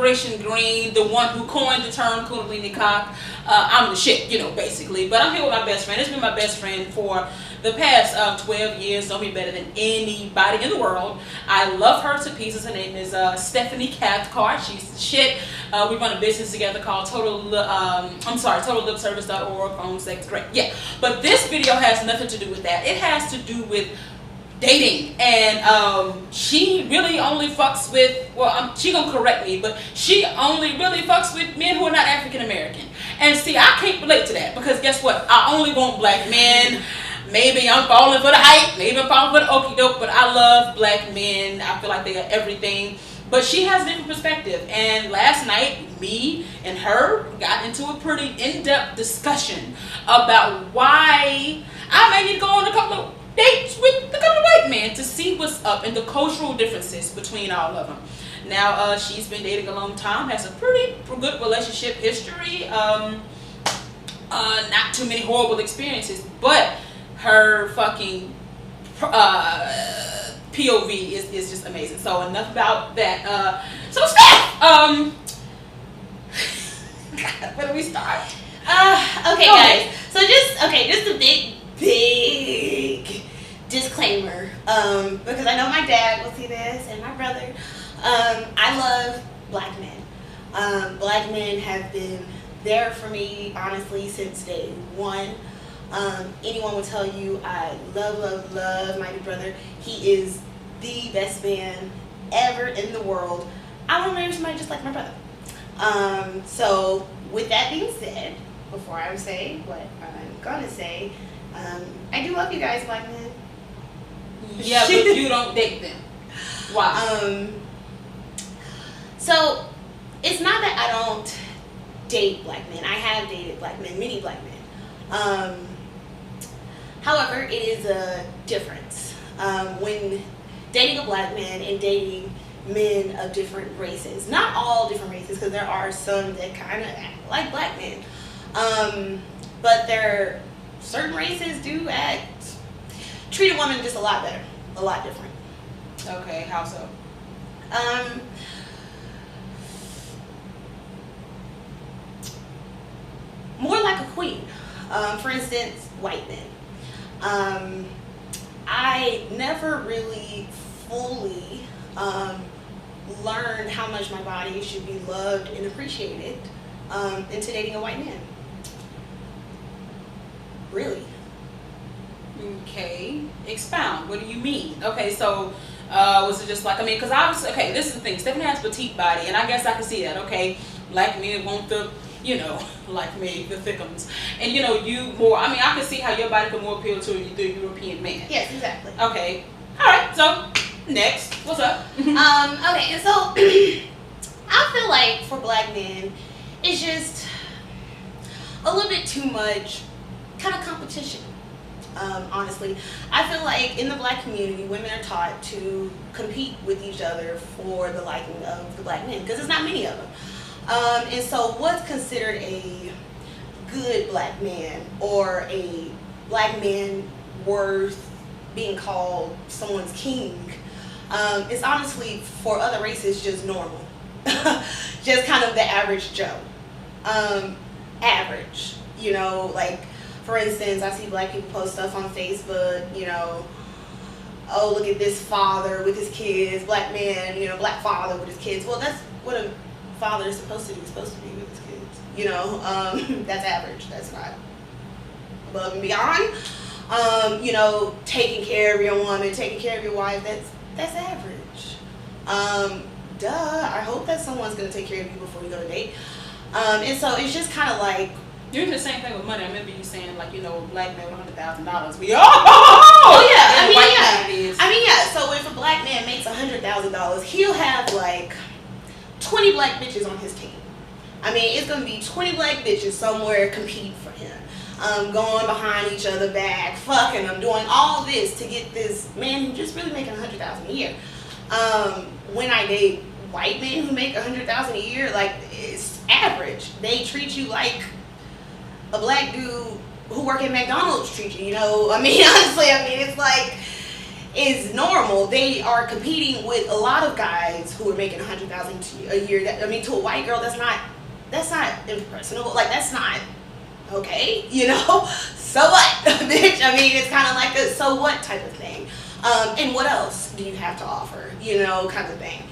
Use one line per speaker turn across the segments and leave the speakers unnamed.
Liberation Green, the one who coined the term Kundalini cock. I'm the shit, basically. But I'm here with my best friend. It's been my best friend for the past 12 years. Know me better than anybody in the world. I love her to pieces. Her name is Stephanie Cathcart. She's the shit. We run a business together called TotalLipService.org. Phone sex, great. Yeah. But this video has nothing to do with that. It has to do with dating, and she really only fucks with, she gonna correct me, but she only really fucks with men who are not African American. And see, I can't relate to that, because guess what? I only want black men. Maybe I'm falling for the hype, maybe I'm falling for the okie doke, but I love black men. I feel like they are everything. But she has a different perspective, and last night me and her got into a pretty in-depth discussion about why I may need to go on a couple of dates with a couple of white men to see what's up and the cultural differences between all of them. Now, she's been dating a long time, has a pretty good relationship history, not too many horrible experiences, but her fucking POV is just amazing. So enough about that. So Steph, where do we start?
Okay, guys. So just a big disclaimer, because I know my dad will see this and my brother. I love black men. Black men have been there for me, honestly, since day one. Anyone will tell you I love my big brother. He is the best man ever in the world. I want to marry somebody just like my brother. So with that being said, before I say what I'm gonna say, I do love you guys, black men.
Yeah, but you don't date them. Why?
So it's not that I don't date black men. I have dated black men, many black men. However, it is a difference when dating a black man and dating men of different races. Not all different races, because there are some that kind of act like black men. But certain races do treat a woman just a lot better, a lot different.
Okay, how so?
More like a queen. For instance, white men. I never really fully learned how much my body should be loved and appreciated into dating a white man. Really.
Okay, expound. What do you mean? Okay, so was it just like, because obviously, okay, this is the thing. Stephanie has a petite body, and I guess I can see that. Okay, black men want the, like me, the thickums. And you more, I can see how your body can more appeal to the European man.
Yes, exactly.
Okay. Alright, so next. What's up?
Okay, and so I feel like for black men, it's just a little bit too much kind of competition. Honestly, I feel like in the black community, women are taught to compete with each other for the liking of the black men, because there's not many of them. And so what's considered a good black man, or a black man worth being called someone's king, is honestly, for other races, just normal. Just kind of the average Joe. Average. Like, for instance, I see black people post stuff on Facebook, oh, look at this father with his kids, black man, black father with his kids. Well, that's what a father is supposed to do, supposed to be with his kids. That's average. That's not above and beyond. Taking care of your woman, taking care of your wife, that's average. I hope that someone's gonna take care of you before you go to date. And so it's just kind of like,
you're the same thing with money. I remember you saying, like, black man with $100,000.
Oh yeah. So if a black man makes $100,000, he'll have like 20 black bitches on his team. It's gonna be 20 black bitches somewhere competing for him, going behind each other back, fucking them, doing all this to get this man who just really making $100,000 a year. When I date white men who make $100,000 a year, like, it's average. They treat you like a black dude who work at McDonald's treat you. Honestly, it's like, is normal. They are competing with a lot of guys who are making $100,000 a year. That, I mean, to a white girl, that's not impressionable. Like, that's not okay, you know. So what, bitch? I mean, it's kind of like a so what type of thing. And what else do you have to offer, you know, kind of thing.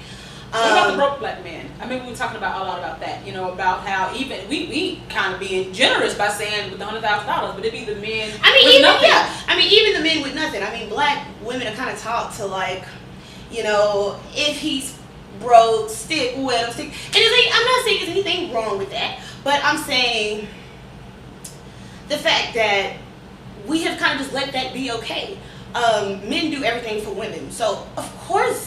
What about the broke black men? I mean, we were talking about a lot about that, you know, about how even we kind of being generous by saying with the $100,000, but it be the men.
I mean,
with
even
nothing.
yeah. I mean, even the men with nothing. I mean, black women are kind of taught to like, you know, if he's broke, stick with him. And it's like, I'm not saying there's anything wrong with that, but I'm saying the fact that we have kind of just let that be okay. Men do everything for women, so of course.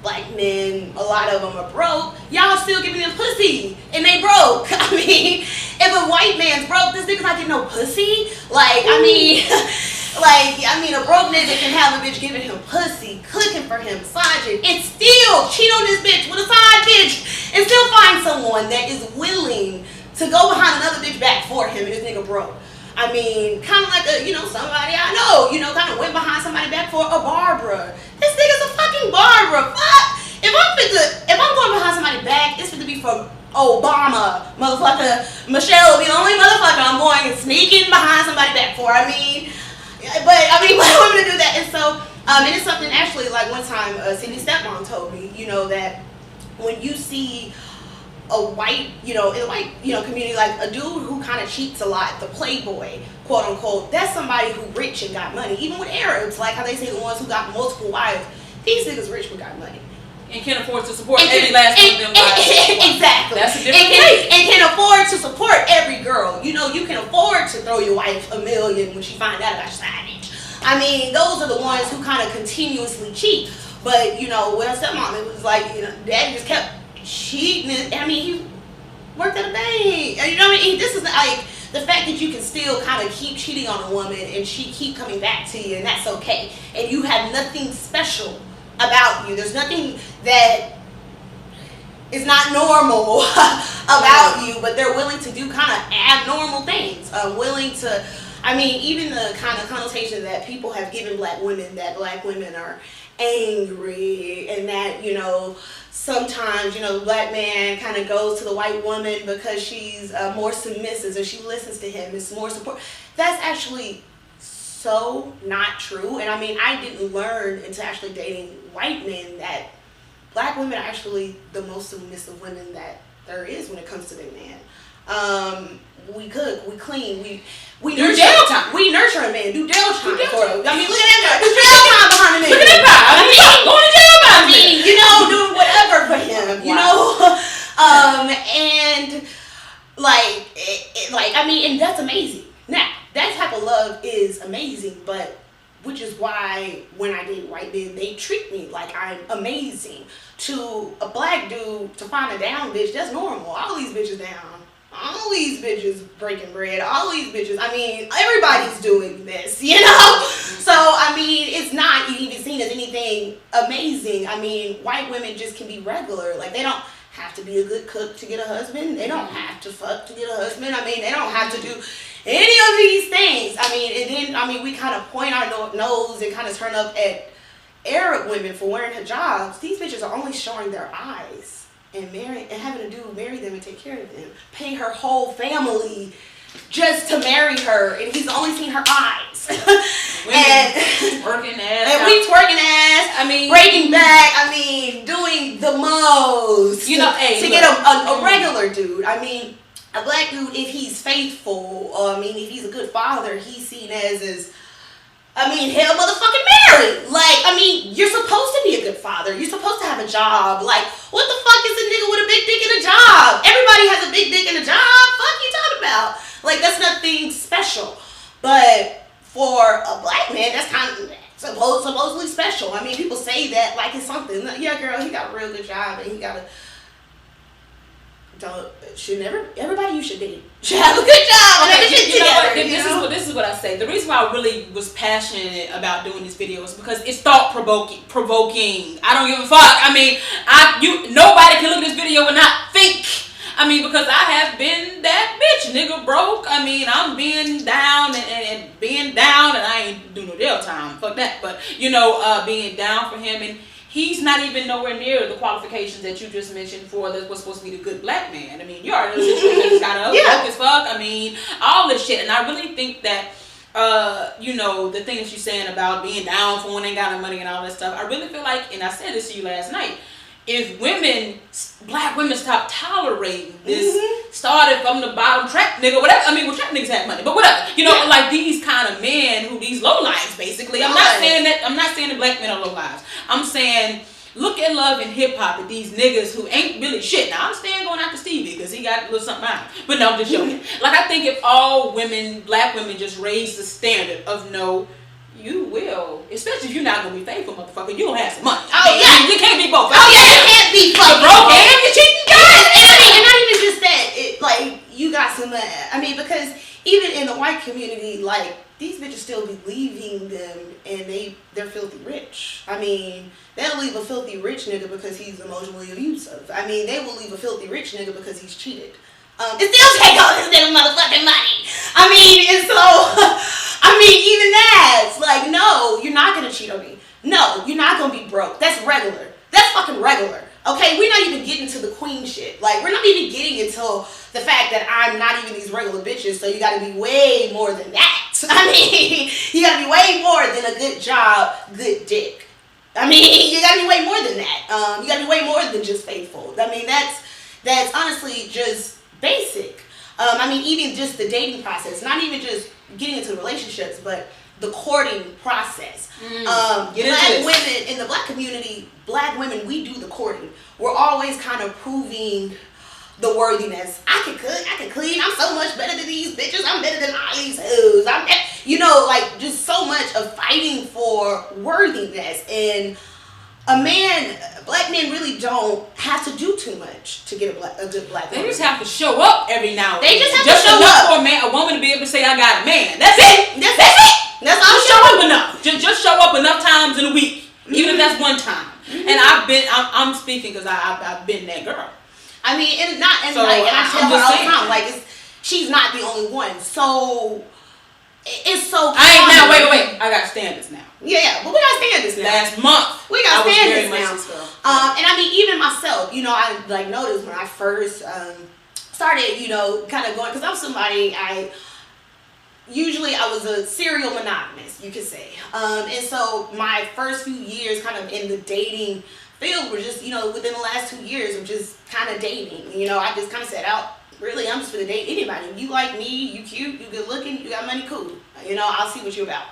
Black men, a lot of them are broke. Y'all still giving them pussy, and they broke. I mean, if a white man's broke, this nigga's not getting no pussy. Like, I mean, a broke nigga can have a bitch giving him pussy, cooking for him, massaging, and still cheat on this bitch with a side bitch, and still find someone that is willing to go behind another bitch back for him, and this nigga broke. I mean, kind of like somebody I know, kind of went behind somebody back for a Barbara. This nigga's a fucking Barbara. Fuck. If I'm going behind somebody back, it's going to be for Obama, motherfucker. Michelle will be the only motherfucker I'm going and sneaking behind somebody back for. I mean, black women do that, and so it is something actually like one time Cindy's stepmom told me, that when you see a white, in the white, community, like a dude who kind of cheats a lot, the playboy, quote unquote, that's somebody who rich and got money. Even with Arabs, like how they say the ones who got multiple wives, these niggas rich but got money.
And can afford to support every last one of them wives.
Exactly.
That's a different thing.
And can afford to support every girl. You can afford to throw your wife $1 million when she find out about your side bitch. I mean, those are the ones who kind of continuously cheat. But, with her stepmom, it was like, dad just kept cheating. I mean, he worked at a bank. You know what I mean? This is like the fact that you can still kind of keep cheating on a woman and she keep coming back to you, and that's okay. And you have nothing special about you. There's nothing that is not normal about you, but they're willing to do kind of abnormal things. Willing to, I mean, even the kind of connotation that people have given black women, that black women are angry, and that, sometimes, the black man kind of goes to the white woman because she's more submissive, or she listens to him, is more support. That's actually so not true. And I mean, I didn't learn until actually dating white men that black women are actually the most submissive women that there is when it comes to their man. We cook, we clean, we nurture jail time. We nurture a man, do jail time for him. I mean, look at that guy, do jail time behind a man. Look at that guy. I mean, going to jail behind me. Doing whatever for him. And I mean, and that's amazing. Now, that type of love is amazing, but which is why when I date white men, they treat me like I'm amazing. To a black dude, to find a down bitch, that's normal. All these bitches down. All these bitches breaking bread. All these bitches. I mean, everybody's doing this, So, I mean, it's not even seen as anything amazing. I mean, white women just can be regular. Like, they don't have to be a good cook to get a husband. They don't have to fuck to get a husband. I mean, they don't have to do any of these things. I mean, and then, we kind of point our nose and kind of turn up at Arab women for wearing hijabs. These bitches are only showing their eyes. And having a dude marry them and take care of them, pay her whole family just to marry her, and he's only seen her eyes.
And twerking ass.
And we twerking ass. I mean, breaking back. I mean, doing the most. To get a regular dude. I mean, a black dude, if he's faithful, if he's a good father, he's seen as hell motherfucking married. Like, you're supposed to be a good father. You're supposed to have a job. Like, what the fuck is a nigga with a big dick and a job? Everybody has a big dick and a job. Fuck you talking about? Like, that's nothing special. But for a black man, that's kind of supposedly special. I mean, people say that like it's something. Yeah, girl, he got a real good job and he got a... Everybody you should date should have a good job.
This is what I say. The reason why I really was passionate about doing this video is because it's thought provoking. I don't give a fuck. I mean, nobody can look at this video and not think I mean, because I have been that bitch, nigga broke. I mean, I'm being down and being down, and I ain't do no jail time. Fuck that. But, you know, being down for him, and he's not even nowhere near the qualifications that you just mentioned for what's supposed to be the good black man. I mean, you already know the situation. He's got to broke as fuck. I mean, all this shit. And I really think that, you know, the thing that you're saying about being down for when they got no money and all that stuff, I really feel like, and I said this to you last night, if black women stop tolerating this, started from the bottom trap nigga, whatever. I mean, well, trap niggas have money, but whatever. You know, like these kind of men who these low lives, basically. I'm not saying that black men are low lives. I'm saying, look at Love and Hip Hop and these niggas who ain't really shit. Now, I understand going after Stevie because he got a little something out. But no, I'm just joking. Like, I think if all women, black women, just raise the standard of no, you will, especially if you're not gonna be faithful, motherfucker. You gonna have some money. You can't be both.
You can't be fucking
broke and you cheating.
And not even just that. Like, you got some. I mean, because even in the white community, like, these bitches still be leaving them, and they're filthy rich. I mean, they'll leave a filthy rich nigga because he's emotionally abusive. I mean, they will leave a filthy rich nigga because he's cheated. And still take all this nigga motherfucking money. I mean, and so. I mean, even that's like, no, you're not gonna cheat on me. No, you're not gonna be broke. That's regular. That's fucking regular. Okay, we're not even getting to the queen shit. Like, we're not even getting into the fact that I'm not even these regular bitches. So you gotta be way more than that. I mean, you gotta be way more than a good job, good dick. I mean, you gotta be way more than that. You gotta be way more than just faithful. I mean, that's honestly just basic. I mean, even just the dating process, not even just getting into relationships, but the courting process. Black women in the black community, black women, we do the courting. We're always kind of proving the worthiness. I can cook, I can clean. I'm so much better than these bitches. I'm better than all these hoes. You know, like, just so much of fighting for worthiness. And black men really don't have to do too much to get a good black woman.
They just have to show up every now and then.
They just have to show up.
For a woman to be able to say, I got a man. That's it.
That's it. That's all.
Just show up enough. Just show up enough times in a week. Even if that's one time. And I'm speaking because I've been that girl. I mean, and I tell her all the time, like, she's not the only one. So, it's so wait. I got standards now.
Yeah, but we got standards now.
Last month,
we got standards now. And I mean, even myself, you know, I like noticed when I first started, you know, kind of going, because I'm somebody, I was a serial monogamous, you could say. And so my first few years kind of in the dating field were just, you know, within the last 2 years of just kind of dating. You know, I just kind of set out, really, I'm just going to date anybody. You like me, you cute, you good looking, you got money, cool. You know, I'll see what you're about.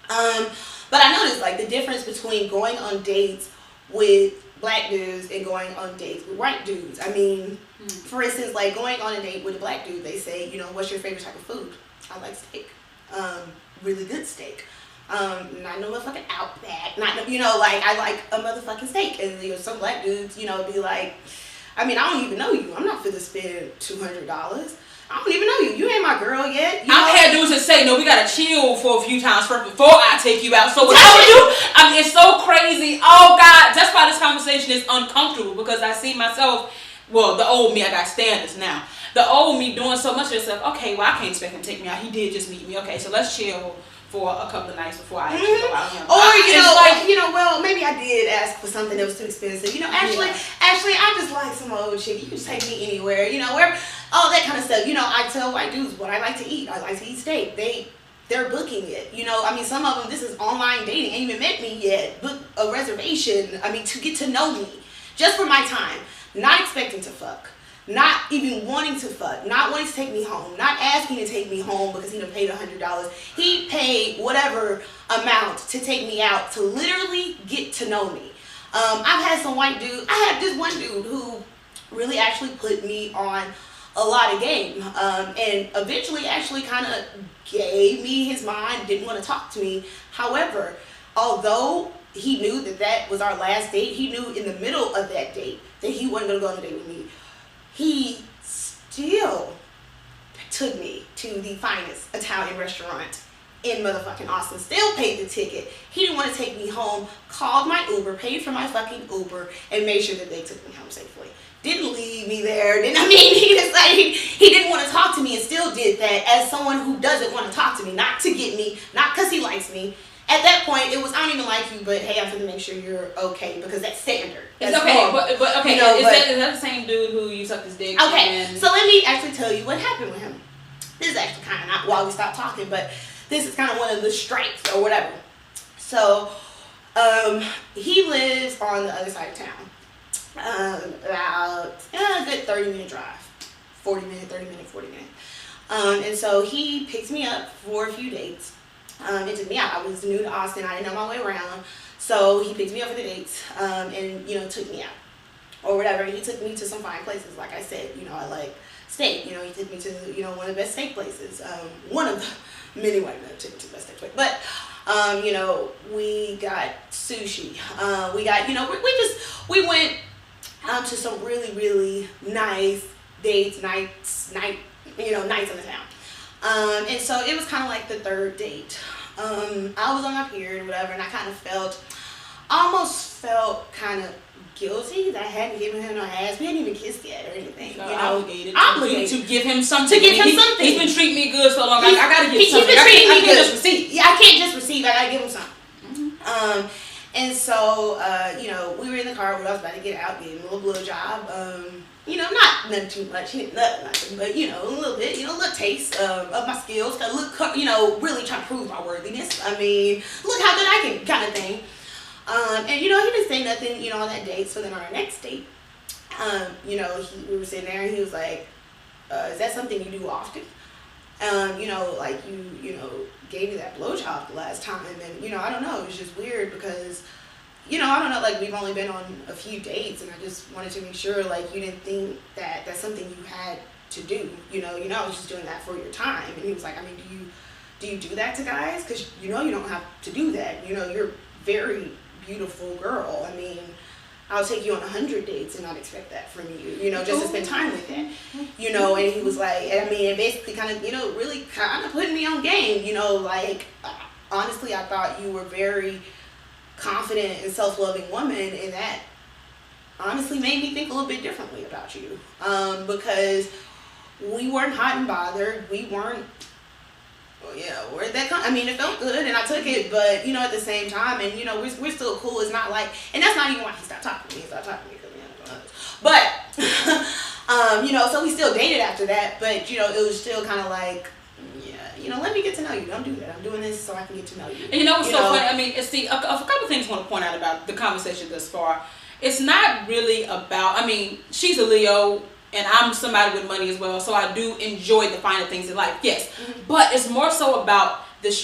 But I noticed, like, the difference between going on dates with black dudes and going on dates with white dudes. I mean, for instance, like, going on a date with a black dude, they say, you know, what's your favorite type of food? I like steak. Really good steak. Not no motherfucking Outback. Not, you know, like, I like a motherfucking steak. And, you know, some black dudes, you know, be like, I mean, I don't even know you. I'm not finna spend $200. I don't even know you. You ain't my girl yet.
I've had dudes that say, no, we gotta chill for a few times first before I take you out. So what I would do, I mean, it's so crazy. Oh God, that's why this conversation is uncomfortable, because I see myself, well, the old me, I got standards now. The old me doing so much of yourself. Okay, well, I can't expect him to take me out. He did just meet me. Okay, so let's chill for a couple of nights before I actually go out.
Or well, maybe I did ask for something that was too expensive. You know, actually, I just like some old shit. You can just take me anywhere. You know, where all that kind of stuff. You know, I tell white dudes what I like to eat. I like to eat steak. They're booking it. You know, I mean, some of them, this is online dating. Ain't even met me yet. Book a reservation. I mean, to get to know me, just for my time. Not expecting to fuck. Not even wanting to fuck, not wanting to take me home, not asking to take me home because he done paid $100. He paid whatever amount to take me out to literally get to know me. I've had some white dude. I had this one dude who really actually put me on a lot of game, and eventually actually kind of gave me his mind, didn't want to talk to me. However, although he knew that was our last date, he knew in the middle of that date that he wasn't going to go on a date with me. He still took me to the finest Italian restaurant in motherfucking Austin. Still paid the ticket. He didn't want to take me home. Called my Uber, paid for my fucking Uber, and made sure that they took me home safely. didn't leave me there. Didn't, I mean, he was like, he didn't want to talk to me and still did that as someone who doesn't want to talk to me, not to get me, not because he likes me. At that point, it was, I don't even like you, but hey, I'm going to make sure you're okay, because that's standard. That's
it's okay,
normal.
but okay,
you know,
is that the same dude who you sucked his dick?
Okay,
and...
so let me actually tell you what happened with him. This is actually kind of not why we stopped talking, but this is kind of one of the strikes or whatever. So, he lives on the other side of town. About a good 30-minute drive. 40 minute. And so he picks me up for a few dates. It took me out. I was new to Austin. I didn't know my way around. So he picked me up for the dates, and, you know, took me out. Or whatever. He took me to some fine places. Like I said, you know, I like steak. You know, he took me to, you know, one of the best steak places. One of the many white men took me to the best steak place. But, you know, we got sushi. We got, you know, we went to some really, really nice dates, nights in the town. And so it was kind of like the third date. I was on my period or whatever, and I kind of almost felt kind of guilty that I hadn't given him no ass. We hadn't even kissed yet or anything.
So
you know,
obligated to give him something.
To give him something.
He's been treating me good so long. I gotta give something.
He's been treating me good.
I can't just receive.
Yeah, I can't just receive. I gotta give him something.
Mm-hmm.
And so, you know, we were in the car when I was about to get out, getting a little blowjob. You know, not nothing too much, nothing, but, you know, a little bit, you know, a little taste of my skills, you know, really trying to prove my worthiness. I mean, look how good I can, kind of thing. And, you know, he didn't say nothing, you know, on that date. So then on our next date, you know, we were sitting there and he was like, is that something you do often? You know, like you know, gave me that blowjob the last time. And, you know, I don't know, it was just weird because, you know, I don't know, like, we've only been on a few dates, and I just wanted to make sure, like, you didn't think that that's something you had to do. You know, I was just doing that for your time. And he was like, I mean, do you do that to guys? Because, you know, you don't have to do that. You know, you're a very beautiful girl. I mean, I'll take you on 100 dates and not expect that from you, you know, just to spend time with that, you know. And he was like, I mean, it basically kind of, you know, really kind of putting me on game, you know, like, honestly, I thought you were very confident and self-loving woman, and that honestly made me think a little bit differently about you, because we weren't hot and bothered. We weren't, I mean, it felt good and I took it, but, you know, at the same time, and, you know, we're still cool. It's not like, and that's not even why he stopped talking to me. He stopped talking to me because we had others. But, you know, so we still dated after that, but, you know, it was still kind of like, you know, let me get to know you. Don't do that. I'm doing this so I can get to know you.
And you know what's so funny? I mean, it's a couple things I want to point out about the conversation thus far. It's not really about, I mean, she's a Leo and I'm somebody with money as well, so I do enjoy the finer things in life, yes. Mm-hmm. But it's more so about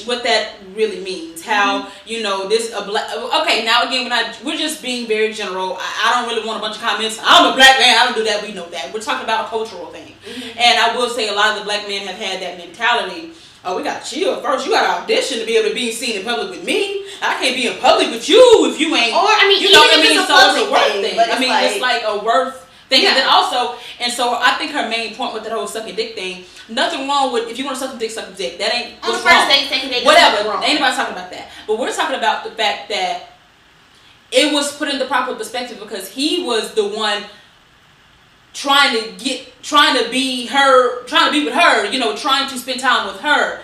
what that really means. How, you know, okay, now again, we're just being very general. I don't really want a bunch of comments. I'm a black man, I don't do that, we know that. We're talking about a cultural thing. Mm-hmm. And I will say a lot of the black men have had that mentality. Oh, we got to chill first. You got to audition to be able to be seen in public with me. I can't be in public with you if you ain't. Or, I mean, you know what I mean? So it's a worth thing. I mean, it's like a worth thing. Yeah. And then also, and so I think her main point with that whole sucking dick thing, nothing wrong with, if you want to suck a dick, suck a dick. That ain't
on the first date, second date,
whatever. Ain't nobody talking about that. But we're talking about the fact that it was put in the proper perspective because he was the one trying to be with her, you know, trying to spend time with her.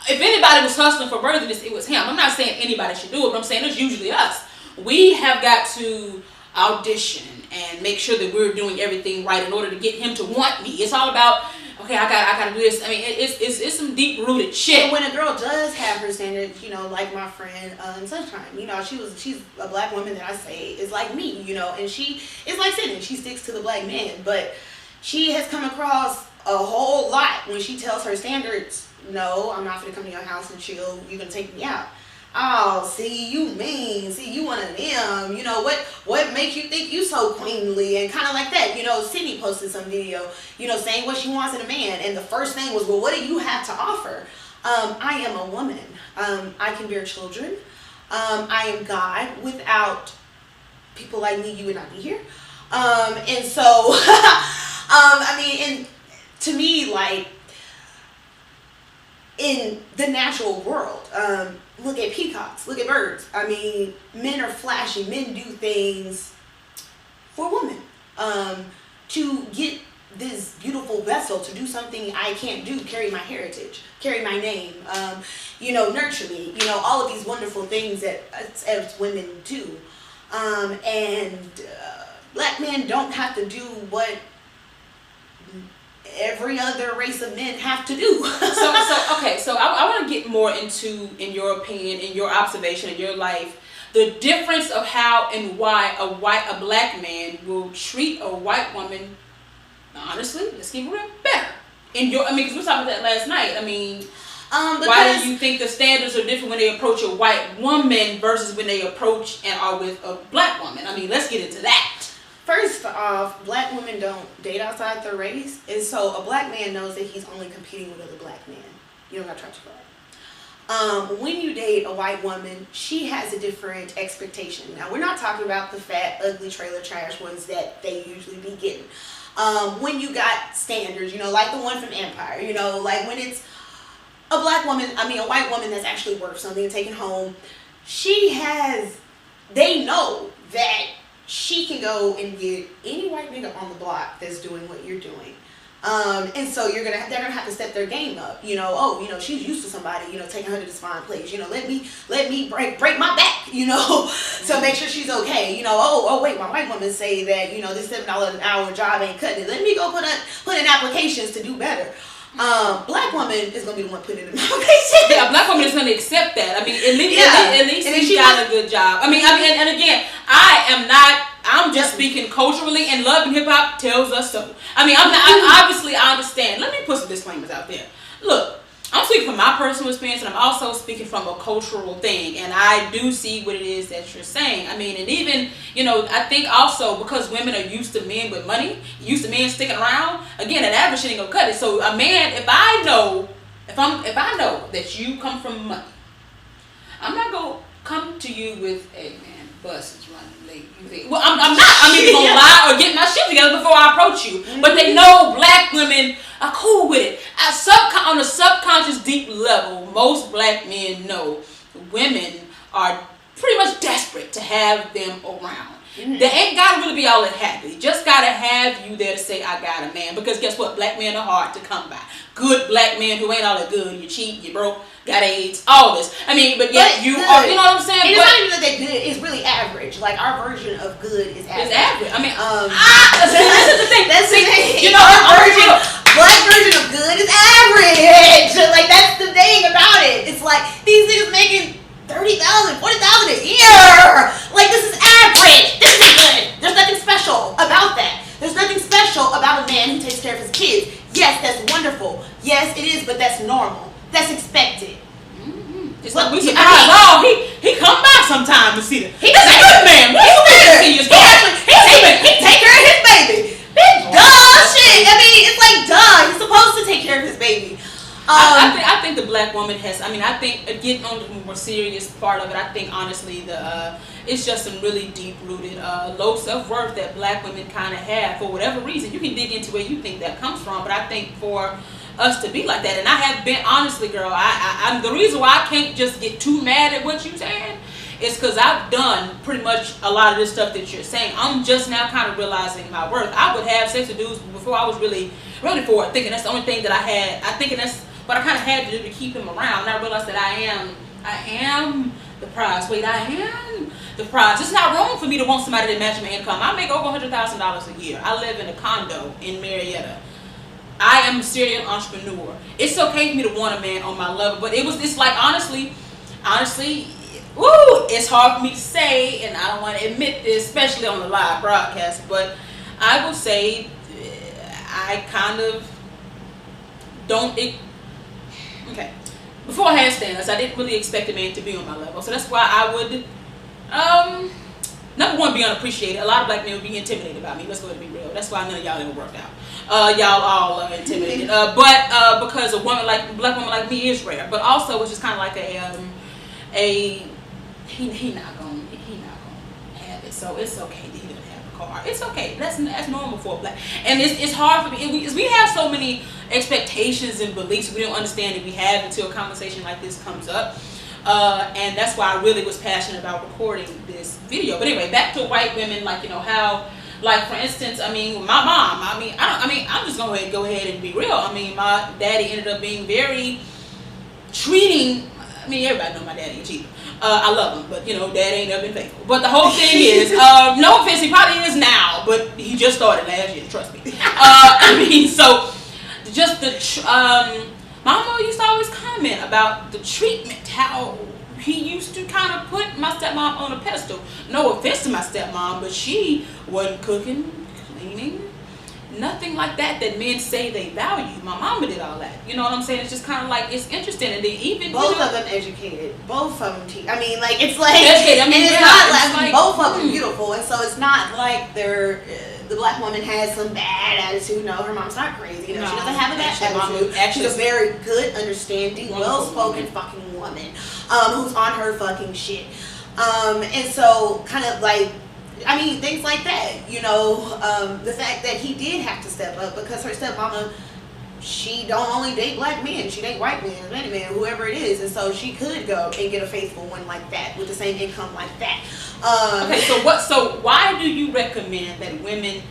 If anybody was hustling for worthiness, it was him. I'm not saying anybody should do it, but I'm saying it's usually us. We have got to audition and make sure that we're doing everything right in order to get him to want me. It's all about, okay, I gotta do this. I mean, it's some deep rooted shit.
And when a girl does have her standards, you know, like my friend Sunshine, you know, she's a black woman that I say is like me, you know, and she is like Sydney. She sticks to the black man, but she has come across a whole lot when she tells her standards. No, I'm not gonna come to your house and chill. You're gonna take me out. Oh, see, you mean. See, you one of them. You know, what makes you think you so queenly and kind of like that. You know, Sydney posted some video, you know, saying what she wants in a man. And the first thing was, well, what do you have to offer? I am a woman. I can bear children. I am God. Without people like me, you would not be here. And so, I mean, and to me, like, in the natural world, look at peacocks, look at birds. I mean, men are flashy. Men do things for women. to get this beautiful vessel to do something I can't do, carry my heritage, carry my name, nurture me, all of these wonderful things that as women do. Black men don't have to do what every other race of men have to do.
So I want to get more into, in your opinion, in your observation, in your life, the difference of how and why a black man will treat a white woman. Honestly, let's keep it real, better. Because we were talking about that last night. Why do you think the standards are different when they approach a white woman versus when they approach and are with a black woman? Let's get into that.
First off, black women don't date outside their race, and so a black man knows that he's only competing with other black men. You don't got to try to that. When you date a white woman, she has a different expectation. Now, we're not talking about the fat, ugly, trailer trash ones that they usually be getting. When you got standards, like the one from Empire, like when it's a white woman that's actually worth something and taken home, they know that she can go and get any white nigga on the block that's doing what you're doing. And so they're gonna have to step their game up. She's used to somebody, taking her to this fine place. Let me break my back, to make sure she's okay. Wait, my white woman say that, this $7 an hour job ain't cutting it. Let me go put in applications to do better. Black woman is gonna be the one putting in the application.
Yeah, black woman is gonna accept that. At least she got a good job. And again, I'm just speaking culturally, and Love and Hip Hop tells us so. Obviously I understand. Let me put some disclaimers out there. Look, I'm speaking from my personal experience, and I'm also speaking from a cultural thing, and I do see what it is that you're saying. And even, I think also because women are used to men with money, used to men sticking around, again, an average shit ain't gonna cut it. So a man, if I know that you come from money, I'm not gonna come to you with, hey man, bus is running late. Well, I'm not. I'm either gonna lie or get my shit together before I approach you. Mm-hmm. But they know black women are cool with it. On a subconscious deep level, most black men know women are pretty much desperate to have them around. Mm-hmm. They ain't gotta really be all that happy. Just gotta have you there to say, I got a man. Because guess what? Black men are hard to come by. Good black men who ain't all that good. You cheat, you broke, got AIDS, all this. You are, you know what I'm saying?
It's not even that they're good. It's really average. Like, our version of good is average.
It's average. This is the thing.
That's the thing. Black version of good is average. Like, that's the thing about it. It's like, these niggas making $30,000, $40,000 a year. Like, this is average. This is good. There's nothing special about that. There's nothing special about a man who takes care of his kids. Yes, that's wonderful. Yes, it is, but that's normal. That's expected.
Mm-hmm. It's like we surprised. He come by sometime to see them. He's a good man.
He take care of his baby. Bitch, duh, shit. It's like, duh. He's supposed to take care of his baby.
I think the black woman has. I think getting on the more serious part of it. I think honestly it's just some really deep rooted low self worth that black women kind of have for whatever reason. You can dig into where you think that comes from, but I think for us to be like that, and I have been honestly, girl. I'm the reason why I can't just get too mad at what you're saying is because I've done pretty much a lot of this stuff that you're saying. I'm just now kind of realizing my worth. I would have sex with dudes before I was really forward, thinking that's the only thing that I had. I think that's what I kind of had to do to keep him around. And I realized that I am the prize. Wait, I am the prize. It's not wrong for me to want somebody to match my income. I make over $100,000 a year. I live in a condo in Marietta. I am a serial entrepreneur. It's okay for me to want a man on my level, but it's like honestly, it's hard for me to say, and I don't want to admit this, especially on the live broadcast, but I will say I kind of don't. Okay. Before I had standards, I didn't really expect a man to be on my level, so that's why I would, number one, be unappreciated. A lot of black men would be intimidated by me. Let's go ahead and be real. That's why none of y'all ever worked out. Y'all all are intimidated. But because a black woman like me is rare, but also it's just kind of like he not gonna have it, so it's okay that he doesn't have a car. It's okay. That's normal for a black. And it's hard for me. We have so many expectations and beliefs we don't understand that we have until a conversation like this comes up. And that's why I really was passionate about recording this video. But anyway, back to white women, like how Like for instance, I mean, my mom. I'm just gonna go ahead and be real. I mean, my daddy ended up being very treating. I mean, everybody know my daddy is cheaper. I love him, but you know, dad ain't never been faithful. But the whole thing is, no offense, he probably is now, but he just started last year. Trust me. I mean, so just Mama used to always comment about the treatment, how he used to kind of put my stepmom on a pedestal. No offense to my stepmom, but she wasn't cooking, cleaning, nothing like that men say they value. My mama did all that. You know what I'm saying? It's just kind of like, it's interesting. And then even
both of them educated, both of them teach. I mean, like, it's like,
educated. I mean,
and it's
yeah,
not
like
both of them beautiful, and so it's not like they're. The black woman has some bad attitude. No, her mom's not crazy. You know, she doesn't have a bad attitude. She's a very good, understanding, well-spoken fucking woman who's on her fucking shit. And so, kind of like, I mean, things like that. You know, the fact that he did have to step up because her stepmama, she don't only date black men, she date white men, many men, whoever it is, and so she could go and get a faithful one like that with the same income like that.
Okay, so why do you recommend that women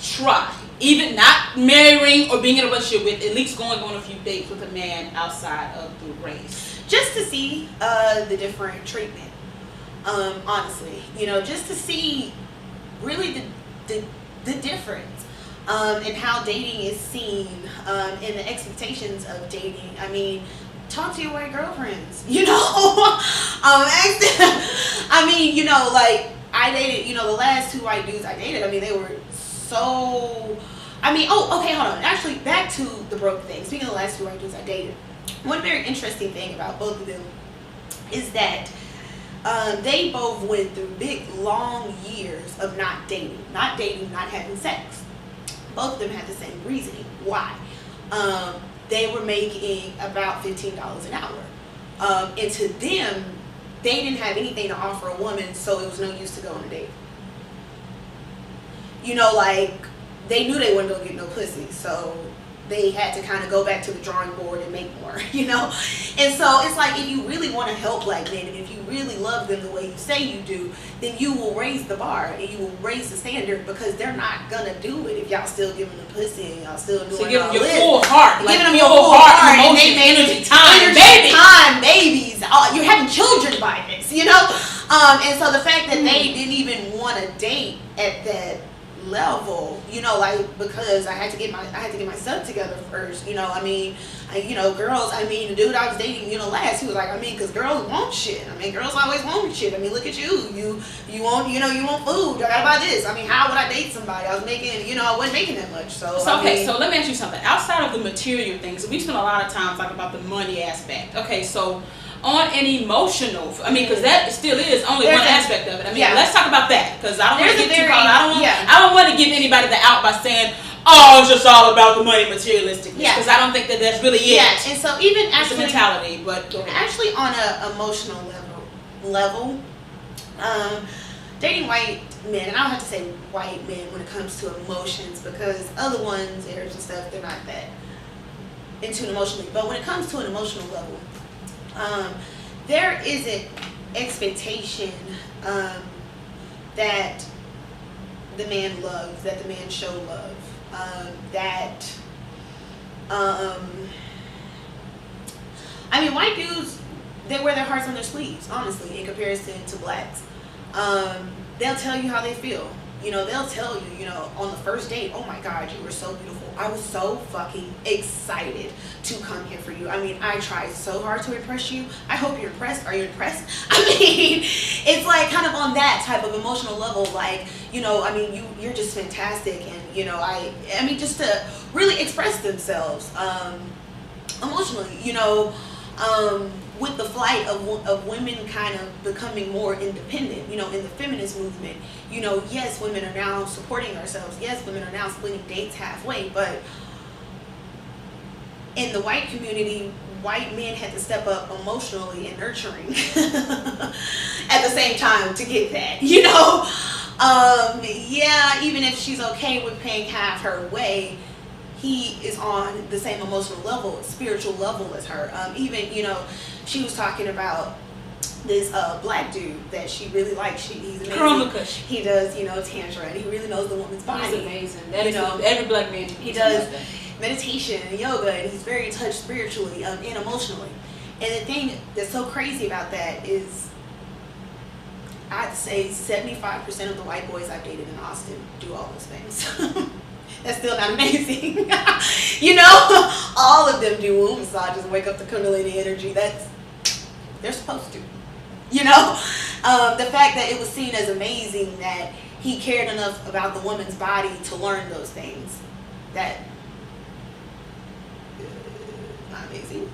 try, even not marrying or being in a relationship with, at least going on a few dates with a man outside of the race?
Just to see the different treatment, honestly, you know, just to see really the difference. And how dating is seen, and the expectations of dating. I mean, talk to your white girlfriends, you know. I mean, you know, like, I dated, you know, the last 2 white dudes I dated, I mean, they were so, I mean, oh, okay, hold on. Actually, back to the broke thing. Speaking of the last 2 white dudes I dated, one very interesting thing about both of them is that they both went through big, long years of not dating, not having sex. Both of them had the same reasoning. Why? They were making about $15 an hour. And to them, they didn't have anything to offer a woman, so it was no use to go on a date. You know, like, they knew they wasn't going to get no pussy, so they had to kind of go back to the drawing board and make more, you know? And so it's like, if you really want to help black men, and if you really love them the way you say you do, then you will raise the bar and you will raise the standard, because they're not gonna do it if y'all still giving them pussy and y'all still doing
so give them your
this.
full heart, like,
giving them your full heart,
emotion, energy, time,
babies. You're having children by this, you know? And so the fact that they didn't even want to date at that level, you know, like, because I had to get my stuff together first, you know. I mean, you know, girls, I mean, the dude I was dating, you know, last, he was like, I mean, because girls want shit. I mean, girls always want shit. I mean, look at you. You want, you know, you want food. I gotta buy this. I mean, how would I date somebody? I was making, you know, I wasn't making that much. So
okay, so let me ask you something. Outside of the material things, we spend a lot of time talking about the money aspect. Okay, so on an emotional, I mean, because that still is only one aspect of it. I mean, let's talk about that, because I don't want to get too caught. I don't want to give anybody the out by saying, oh, it's just all about the money, materialistic. Because I don't think that that's really it.
Yeah, and so even actually,
it's a mentality, but go ahead.
Actually, on an emotional level, dating white men, and I don't have to say white men when it comes to emotions, because other ones, Arabs and stuff, they're not that into it emotionally. But when it comes to an emotional level, there is an expectation that the man loves, that the man show love, that I mean, white dudes, they wear their hearts on their sleeves, honestly, in comparison to blacks. They'll tell you how they feel. You know, they'll tell you, you know, on the first date, oh my God, you were so beautiful. I was so fucking excited to come here for you. I mean, I tried so hard to impress you. I hope you're impressed. Are you impressed? I mean, it's like kind of on that type of emotional level, like, you know, I mean, you're just fantastic. And, you know, I mean, just to really express themselves emotionally, you know, with the flight of women kind of becoming more independent, you know, in the feminist movement, you know, yes, women are now supporting ourselves. Yes, women are now splitting dates halfway. But in the white community, white men had to step up emotionally and nurturing at the same time to get that, you know. Yeah, even if she's okay with paying half her way, he is on the same emotional level, spiritual level as her. Even, you know, she was talking about this black dude that she really likes. He's amazing.
Chromicus.
He does, tantra, and he really knows the woman's body.
He's amazing. That is every black man.
He does meditation and yoga, and he's very touched spiritually and emotionally. And the thing that's so crazy about that is, I'd say 75% of the white boys I've dated in Austin do all those things. That's still not amazing. All of them do womb massages and wake up the Kundalini energy. They're supposed to. The fact that it was seen as amazing that he cared enough about the woman's body to learn those things, that not amazing.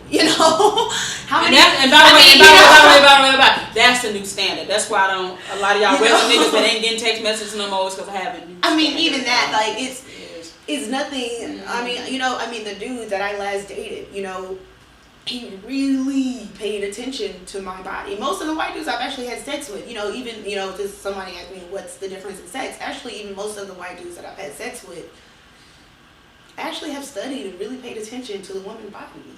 How many?
By the way, that's the new standard. That's why a lot of y'all regular niggas that ain't getting text messages no more is because I haven't.
Even that, it's nothing. Mm-hmm. The dude that I last dated, he really paid attention to my body. Most of the white dudes I've actually had sex with, even, just somebody asked me what's the difference in sex. Actually, even most of the white dudes that I've had sex with actually have studied and really paid attention to the woman's body.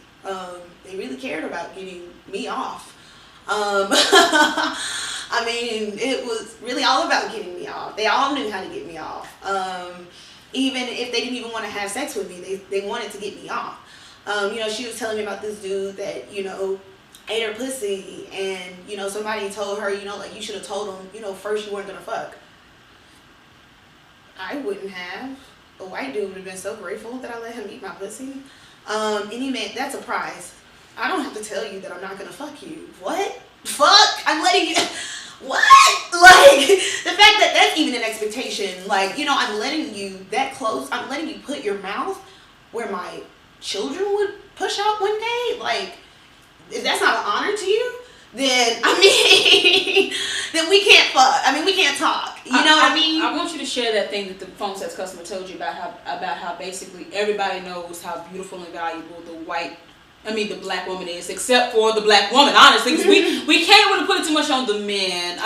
They really cared about getting me off. It was really all about getting me off. They all knew how to get me off. Even if they didn't even want to have sex with me, they wanted to get me off. She was telling me about this dude that, ate her pussy, and, somebody told her, you should have told him, first you weren't going to fuck. I wouldn't have. A white dude would have been so grateful that I let him eat my pussy. And he meant, that's a prize. I don't have to tell you that I'm not going to fuck you. What? Fuck? I'm letting you... What? The fact that that's even an expectation. I'm letting you that close. I'm letting you put your mouth where my children would push out one day. If that's not an honor to you, then, then we can't fuck. We can't talk. You know what I mean?
I want you to share that thing that the phone sex customer told you about how basically everybody knows how beautiful and valuable the black woman is, except for the black woman, honestly, because we can't really put it too much on the men.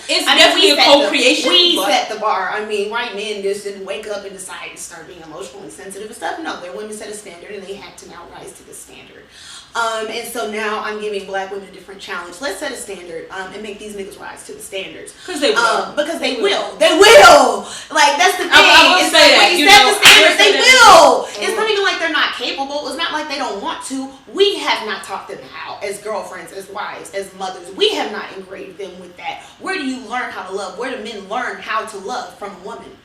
It's definitely a co-creation.
We set the bar. White men just didn't wake up and decide to start being emotionally sensitive and stuff. No, their women set a standard, and they had to now rise to the standard. And so now I'm giving black women a different challenge. Let's set a standard and make these niggas rise to the standards.
Because they will.
Because they will. They will. That's the thing.
I will say that.
When you set the standards, they will. It's not even like they're not capable. It's not like they don't want to. We have not taught them how, as girlfriends, as wives, as mothers. We have not engraved them with that. Where do you learn how to love? Where do men learn how to love from a woman?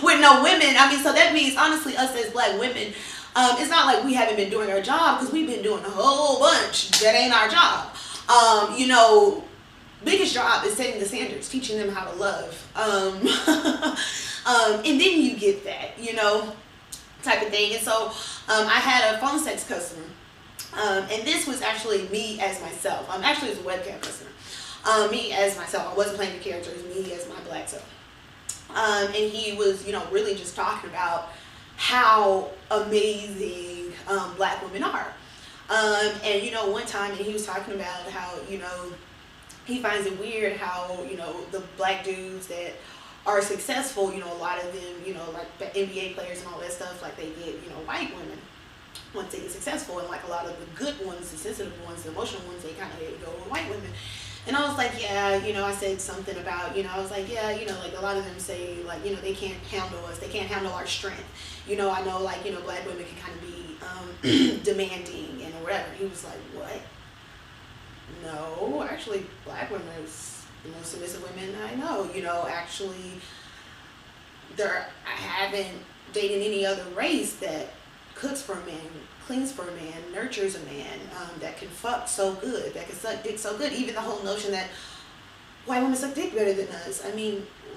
With no women. So that means, honestly, us as black women, it's not like we haven't been doing our job, because we've been doing a whole bunch. That ain't our job. Biggest job is setting the standards, teaching them how to love. And then you get that, type of thing. And so I had a phone sex customer. And this was actually me as myself. Actually, it was a webcam customer. Me as myself. I wasn't playing the character. It was me as my black self. And he was, really just talking about how amazing black women are. And one time, and he was talking about how, he finds it weird how, the black dudes that are successful, a lot of them, like NBA players and all that stuff, they get, white women once they get successful, and a lot of the good ones, the sensitive ones, the emotional ones, they kind of go with white women. And I was like, yeah, I said something about, I was like, yeah, a lot of them say, they can't handle us. They can't handle our strength. I know, black women can kind of be demanding and whatever. He was like, what? No, actually, black women is the most submissive women I know. Actually, I haven't dated any other race that cooks for a man, cleans for a man, nurtures a man, that can fuck so good, that can suck dick so good. Even the whole notion that white women suck dick better than us.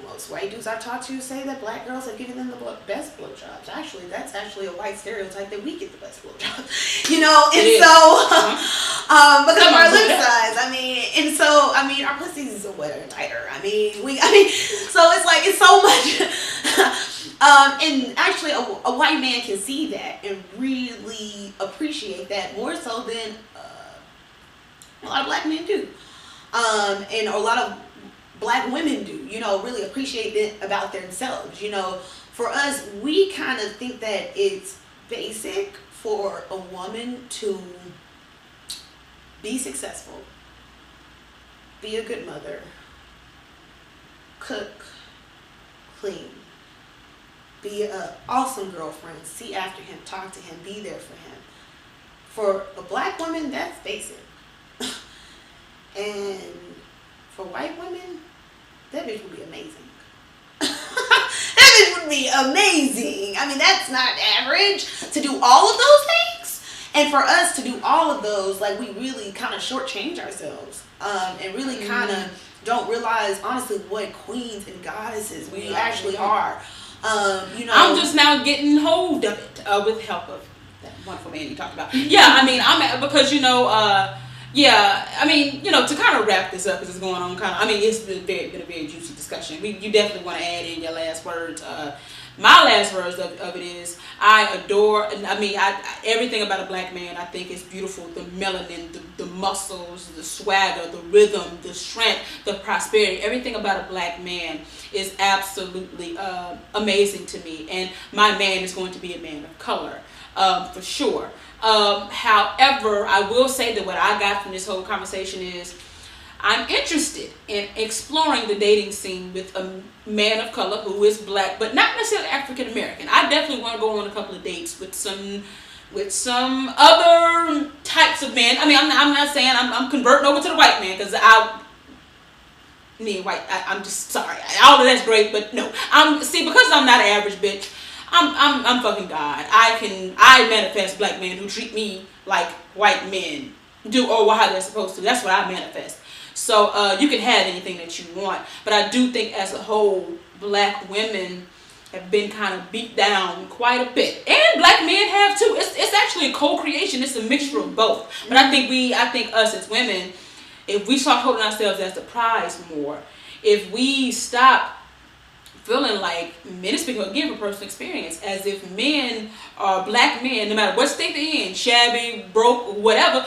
Most white dudes I've talked to say that black girls have given them the best blowjobs. Actually, that's actually a white stereotype that we get the best blowjobs. And so, because of our lip size. Our pussies are wetter and tighter. So it's so much. And actually, a white man can see that and really appreciate that more so than a lot of black men do. And a lot of black women do, really appreciate it about themselves. For us, we kind of think that it's basic for a woman to be successful, be a good mother, cook, clean, be an awesome girlfriend, see after him, talk to him, be there for him. For a black woman, that's basic. And for white women, that bitch would be amazing. That bitch would be amazing. I mean, that's not average to do all of those things. And for us to do all of those, like, we really kind of shortchange ourselves. And really kind of don't realize, honestly, what queens and goddesses we actually are. You know,
I'm just now getting hold of it with help of that wonderful man you talked about. Yeah, I mean, because, you know, yeah, I mean, you know, to kind of wrap this up, because it's going on kind of, I mean, it's been a very juicy discussion. You definitely want to add in your last words. My last words of it is, I adore, I mean, everything about a black man I think is beautiful. The melanin, the muscles, the swagger, the rhythm, the strength, the prosperity. Everything about a black man is absolutely amazing to me. And my man is going to be a man of color, for sure. However, I will say that what I got from this whole conversation is, I'm interested in exploring the dating scene with a man of color who is black, but not necessarily African American. I definitely want to go on a couple of dates with some other types of men. I mean, I'm not saying I'm converting over to the white man, because I'm just sorry. All of that's great, but no. Because I'm not an average bitch. I'm fucking God. I manifest black men who treat me like white men do, or how they're supposed to. That's what I manifest. So you can have anything that you want, but I do think as a whole, black women have been kind of beat down quite a bit, and black men have too. It's actually a co-creation. It's a mixture of both. But I think us as women, if we start holding ourselves as the prize more, if we stop feeling like men, speaking again from personal experience, as if men are black men, no matter what state they're in, shabby, broke, whatever,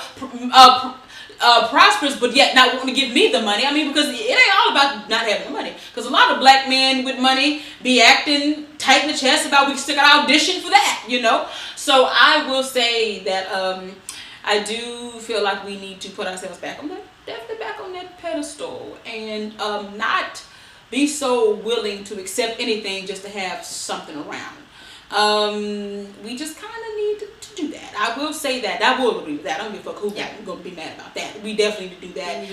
prosperous, but yet not wanting to give me the money. I mean, because it ain't all about not having the money. Because a lot of black men with money be acting tight in the chest about we still got to audition for that, you know. So I will say that I do feel like we need to put ourselves definitely back on that pedestal, and not be so willing to accept anything just to have something around. We just kind of need to do that. I will say that. I will agree with that. I don't give a fuck who I'm going to be mad about that. We definitely need to do that.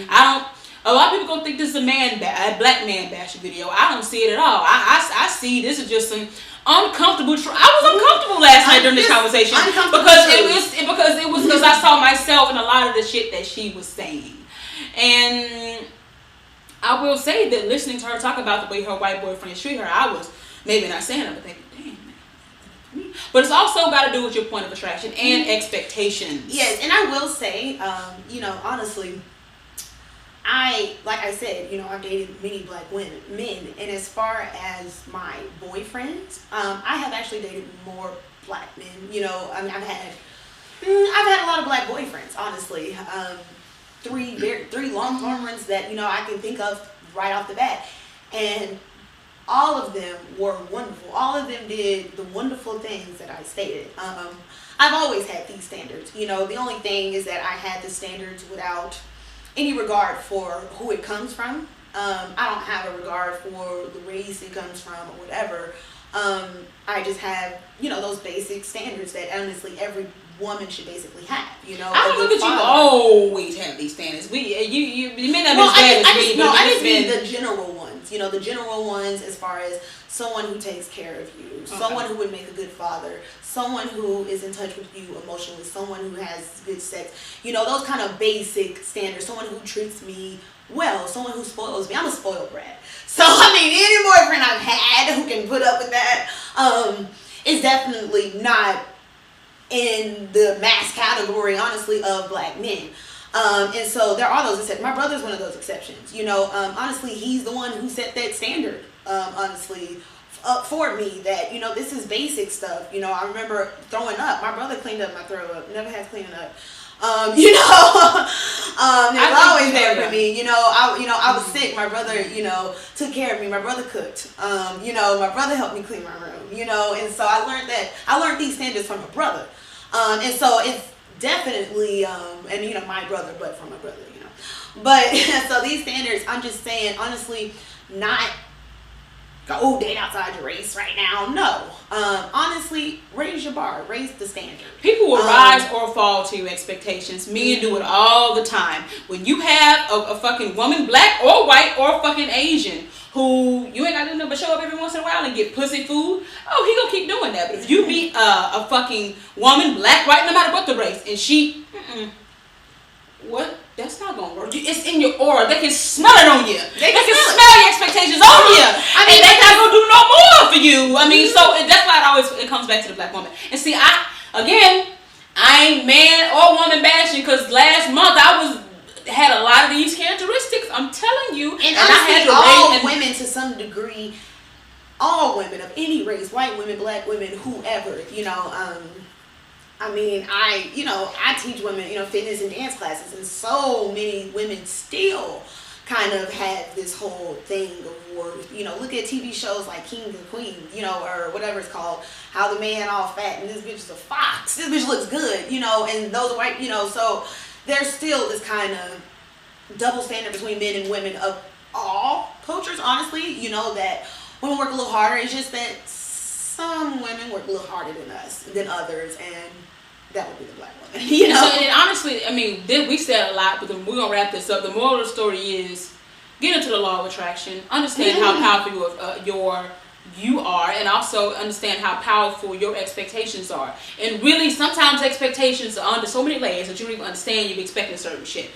A lot of people gonna think this is a black man bashing video. I don't see it at all. I see this is just some uncomfortable. I was uncomfortable last night during this conversation because I saw myself in a lot of the shit that she was saying, and I will say that listening to her talk about the way her white boyfriend treat her, I was maybe not saying it, but thinking, damn. But it's also got to do with your point of attraction and expectations.
Yes, and I will say, you know, honestly, like I said, you know, I've dated many black men, and as far as my boyfriends, I have actually dated more black men. You know, I mean, I've had a lot of black boyfriends, honestly. Three long-term ones that, you know, I can think of right off the bat, and all of them were wonderful. All of them did the wonderful things that I stated. I've always had these standards. You know, the only thing is that I had the standards without any regard for who it comes from. I don't have a regard for the race it comes from or whatever. I just have, you know, those basic standards that honestly every woman should basically have, you know.
I don't know that you always have these standards. You may not be as bad as me, but
I just mean the general ones. You know, the general ones as far as someone who takes care of you, someone who would make a good father, someone who is in touch with you emotionally, someone who has good sex. You know, those kind of basic standards. Someone who treats me well, someone who spoils me. I'm a spoiled brat. So, I mean, any boyfriend I've had who can put up with that is definitely not in the mass category, honestly, of black men. And so there are those exceptions. My brother's one of those exceptions. You know, honestly, he's the one who set that standard, honestly, up for me, that, you know, this is basic stuff. You know, I remember throwing up. My brother cleaned up my throw up. Never had cleaning up. You know, it was always there for me. You know, I was sick. My brother, you know, took care of me. My brother cooked. You know, my brother helped me clean my room. You know, and so I learned these standards from my brother. And so it's definitely, and you know, my brother, but from my brother, you know. But so these standards, I'm just saying, honestly, not go date outside your race right now. No, honestly, raise your bar, raise the standard.
People will rise or fall to your expectations. Men do it all the time. When you have a fucking woman, black or white or fucking Asian, who you ain't got to do nothing but show up every once in a while and get pussy food, oh, he gonna keep doing that. But if you meet a fucking woman, black, white, no matter what the race, and she, what? That's not gonna work. It's in your aura. They can smell it on you. They can smell your expectations on you. I mean, they're not gonna do no more for you. I mean, so that's why it comes back to the black woman. And see, I ain't man or woman bashing, because last month I had a lot of these characteristics. I'm telling you,
and honestly, I had to all women to some degree, all women of any race, white women, black women, whoever, you know. I mean, I teach women, fitness and dance classes, and so many women still kind of have this whole thing of worth. Look at TV shows like King and Queen, or whatever it's called, how the man all fat and this bitch is a fox. This bitch looks good, and those are white, so there's still this kind of double standard between men and women of all cultures, honestly, that women work a little harder. It's just that some women work a little harder than others, and that would be the black woman.
And honestly, I mean, we said a lot, but we're gonna wrap this up. The moral of the story is get into the law of attraction, understand how powerful you are, and also understand how powerful your expectations are. And really, sometimes expectations are under so many layers that you don't even understand you're expecting certain shit.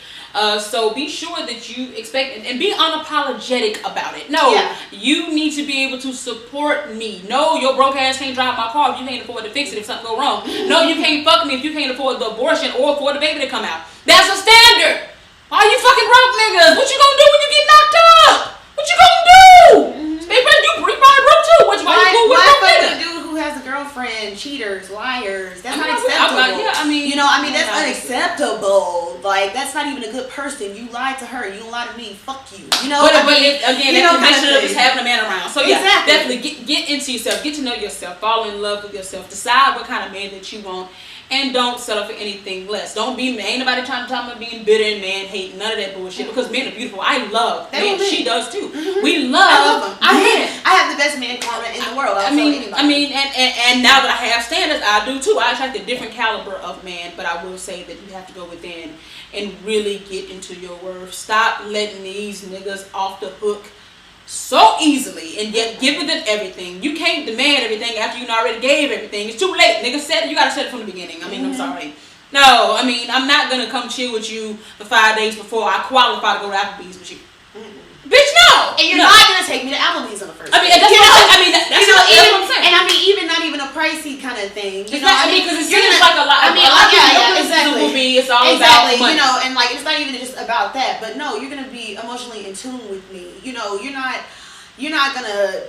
So be sure that you expect and be unapologetic about it. No, you need to be able to support me. No, your broke ass can't drive my car if you can't afford to fix it if something go wrong. No, you can't fuck me if you can't afford the abortion or afford the baby to come out. That's a standard. All you fucking broke niggas, what you gonna do when you get knocked up? What you gonna do? You probably broke too. Why
fuck the dude who has a girlfriend? Cheaters, liars. That's not acceptable. That's unacceptable. Like, that's not even a good person. You lied to her. You lied to me. Fuck you. But
again, that's the just having a man around. So yeah, definitely get into yourself. Get to know yourself. Fall in love with yourself. Decide what kind of man that you want. And don't settle for anything less. Ain't nobody trying to talk about being bitter and man hate, none of that bullshit. Because men are beautiful. I love men. She does too. We love them.
I have the best man karma in the world.
And now that I have standards, I do too. I attract a different caliber of man, but I will say that you have to go within and really get into your worth. Stop letting these niggas off the hook so easily and yet giving them everything. You can't demand everything after you already gave everything. It's too late. Nigga said it, you gotta set it from the beginning. I'm sorry. No, I'm not gonna come chill with you for 5 days before I qualify to go to Applebee's with you. Bitch, no.
And you're not gonna take me to Applebee's on the first.
That's what I'm saying.
And even not even a pricey kind of thing. Because
it seems like a lot. Exactly. Movie, it's all about money.
And like it's not even just about that. But no, you're gonna be emotionally in tune with me. You're not gonna.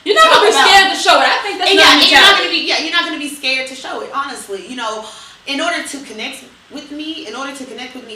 You're not gonna
be scared to show it. I think that's
you're not gonna be scared to show it. Honestly, in order to connect with me,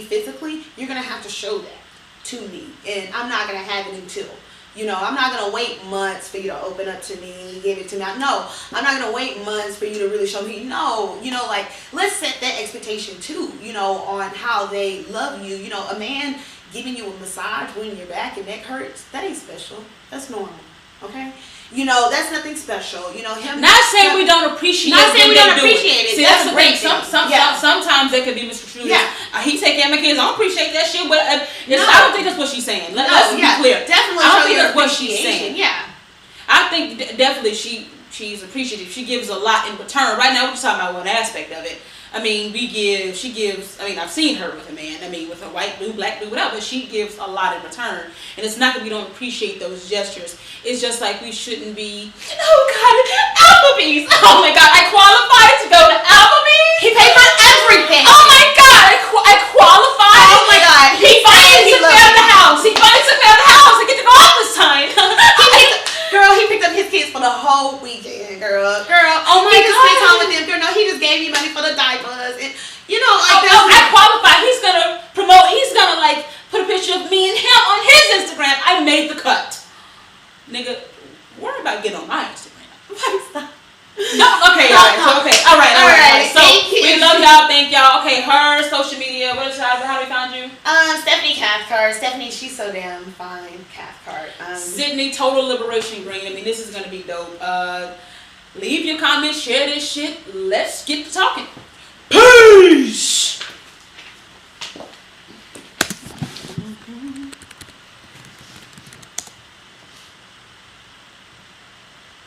physically, you're gonna have to show that to me, and I'm not gonna have it until. I'm not gonna wait months for you to open up to me, give it to me. No, I'm not gonna wait months for you to really show me. No, like let's set that expectation too. On how they love you. A man giving you a massage when your back and neck hurts, that ain't special. That's normal. Okay? That's nothing special. Him.
Not saying we don't appreciate it.
Not saying we don't appreciate it.
See, that's the thing. Sometimes that could be misconstrued.
Yeah.
He take care of my kids. I don't appreciate that shit, but I don't think that's what she's saying. Let's be clear.
Definitely.
I don't think that's what she's saying.
Yeah.
I think definitely she's appreciative. She gives a lot in return. Right now, we're just talking about one aspect of it. She gives, I've seen her with a man, with a white dude, black dude, whatever, but she gives a lot in return. And it's not that we don't appreciate those gestures. It's just like we shouldn't be, oh God, Applebee's. Oh my God, I qualified to go to Applebee's.
He paid for everything.
Oh my God, I qualified.
Oh my God.
He finally took me out of the house. I get to go out this time.
He picked up his kids for the whole weekend, girl.
Oh my God.
He just spent time with them, girl. No, he just gave me money for the diapers, and
I qualify. He's gonna promote. He's gonna put a picture of me and him on his Instagram. I made the cut, nigga. Worry about getting on my Instagram.
Stop.
No, okay, all right. So we love y'all, thank y'all. Okay, her social media. How do we find you?
Stephanie Cathcart. Stephanie, she's so damn fine. Cathcart.
Sydney, Total Liberation Green. I mean, this is gonna be dope. Leave your comments, share this shit. Let's get to talking.